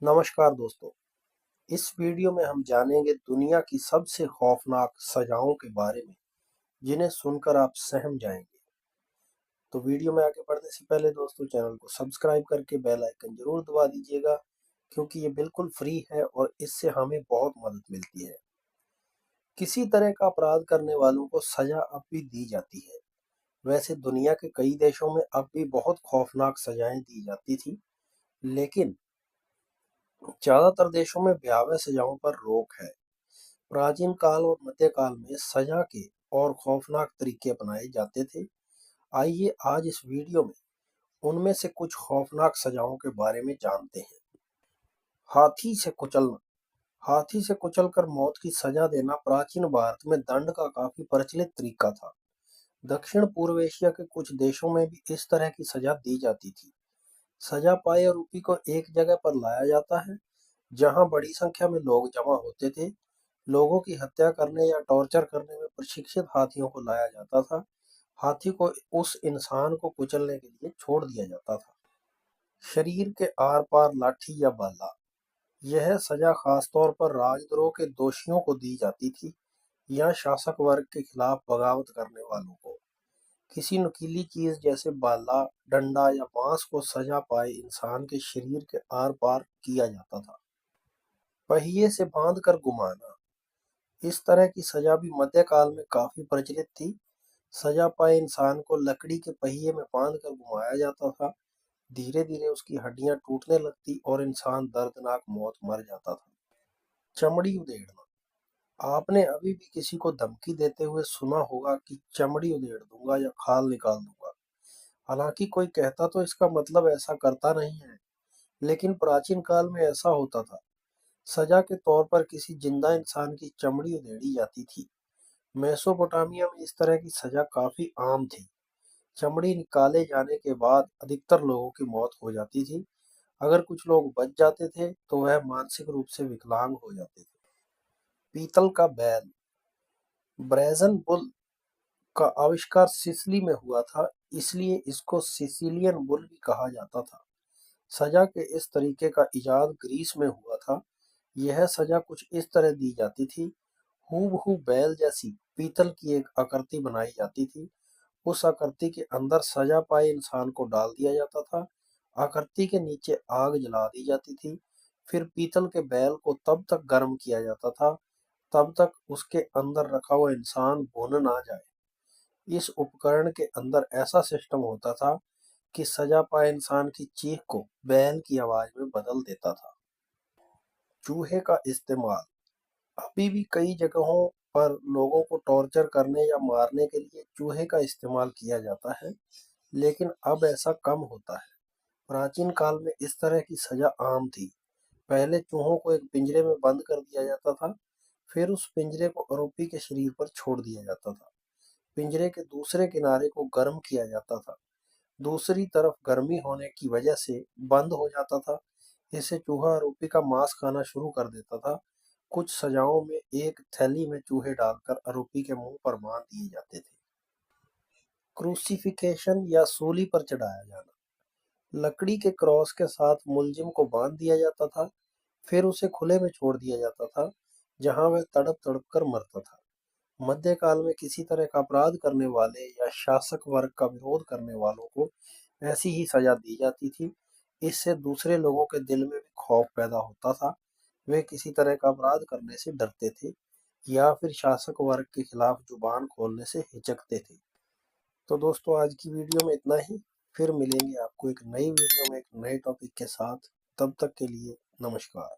नमस्कार दोस्तों। इस वीडियो में हम जानेंगे दुनिया की सबसे खौफनाक सजाओं के बारे में जिन्हें सुनकर आप सहम जाएंगे। तो वीडियो में आगे बढ़ने से पहले दोस्तों चैनल को सब्सक्राइब करके बेल आइकन जरूर दबा दीजिएगा, क्योंकि ये बिल्कुल फ्री है और इससे हमें बहुत मदद मिलती है। किसी तरह का अपराध करने वालों को सजा अब भी दी जाती है। वैसे दुनिया के कई देशों में अब भी बहुत खौफनाक सजाएं दी जाती थी, लेकिन ज्यादातर देशों में भयावह सजाओं पर रोक है। प्राचीन काल और मध्यकाल में सजा के और खौफनाक तरीके अपनाए जाते थे। आइए आज इस वीडियो में उनमें से कुछ खौफनाक सजाओं के बारे में जानते हैं। हाथी से कुचलना। हाथी से कुचलकर मौत की सजा देना प्राचीन भारत में दंड का काफी प्रचलित तरीका था। दक्षिण पूर्व एशिया के कुछ देशों में भी इस तरह की सजा दी जाती थी। सजा पाए आरोपी को एक जगह पर लाया जाता है जहां बड़ी संख्या में लोग जमा होते थे। लोगों की हत्या करने या टॉर्चर करने में प्रशिक्षित हाथियों को लाया जाता था। हाथी को उस इंसान को कुचलने के लिए छोड़ दिया जाता था। शरीर के आर पार लाठी या भाला। यह सजा खासतौर पर राजद्रोह के दोषियों को दी जाती थी या शासक वर्ग के खिलाफ बगावत करने वालों को। किसी नुकीली चीज जैसे भाला, डंडा या बांस को सजा पाए इंसान के शरीर के आर पार किया जाता था। पहिए से बांधकर घुमाना। इस तरह की सजा भी मध्यकाल में काफी प्रचलित थी। सजा पाए इंसान को लकड़ी के पहिए में बांधकर घुमाया जाता था। धीरे धीरे उसकी हड्डियां टूटने लगती और इंसान दर्दनाक मौत मर जाता था। चमड़ी उधेड़ना। आपने अभी भी किसी को धमकी देते हुए सुना होगा कि चमड़ी उधेड़ दूंगा या खाल निकाल दूंगा। हालांकि कोई कहता तो इसका मतलब ऐसा करता नहीं है, लेकिन प्राचीन काल में ऐसा होता था। सजा के तौर पर किसी जिंदा इंसान की चमड़ी उधेड़ी जाती थी। मेसोपोटामिया में इस तरह की सजा काफी आम थी। चमड़ी निकाले जाने के बाद अधिकतर लोगों की मौत हो जाती थी। अगर कुछ लोग बच जाते थे तो वह मानसिक रूप से विकलांग हो जाते थे। पीतल का बैल। ब्रेजन बुल का आविष्कार सिसिली में हुआ था, इसलिए इसको सिसिलियन बुल भी कहा जाता था। सजा के इस तरीके का इजाद ग्रीस में हुआ था। यह सजा कुछ इस तरह दी जाती थी। हूबहू बैल जैसी पीतल की एक आकृति बनाई जाती थी। उस आकृति के अंदर सजा पाए इंसान को डाल दिया जाता था। आकृति के नीचे आग जला दी जाती थी। फिर पीतल के बैल को तब तक गर्म किया जाता था तब तक उसके अंदर रखा हुआ इंसान भुन ना जाए। इस उपकरण के अंदर ऐसा सिस्टम होता था कि सजा पाए इंसान की चीख को बैल की आवाज में बदल देता था। चूहे का इस्तेमाल। अभी भी कई जगहों पर लोगों को टॉर्चर करने या मारने के लिए चूहे का इस्तेमाल किया जाता है, लेकिन अब ऐसा कम होता है। प्राचीन काल में इस तरह की सजा आम थी। पहले चूहों को एक पिंजरे में बंद कर दिया जाता था, फिर उस पिंजरे को आरोपी के शरीर पर छोड़ दिया जाता था। पिंजरे के दूसरे किनारे को गर्म किया जाता था। दूसरी तरफ गर्मी होने की वजह से बंद हो जाता था। इससे चूहा आरोपी का मांस खाना शुरू कर देता था। कुछ सजाओं में एक थैली में चूहे डालकर आरोपी के मुंह पर बांध दिए जाते थे। क्रूसिफिकेशन या सूली पर चढ़ाया जाना। लकड़ी के क्रॉस के साथ मुलजिम को बांध दिया जाता था, फिर उसे खुले में छोड़ दिया जाता था जहां वह तड़प तड़प कर मरता था। मध्यकाल में किसी तरह का अपराध करने वाले या शासक वर्ग का विरोध करने वालों को ऐसी ही सजा दी जाती थी। इससे दूसरे लोगों के दिल में भी खौफ पैदा होता था। वे किसी तरह का अपराध करने से डरते थे या फिर शासक वर्ग के खिलाफ जुबान खोलने से हिचकते थे। तो दोस्तों आज की वीडियो में इतना ही। फिर मिलेंगे आपको एक नई वीडियो में एक नए टॉपिक के साथ। तब तक के लिए नमस्कार।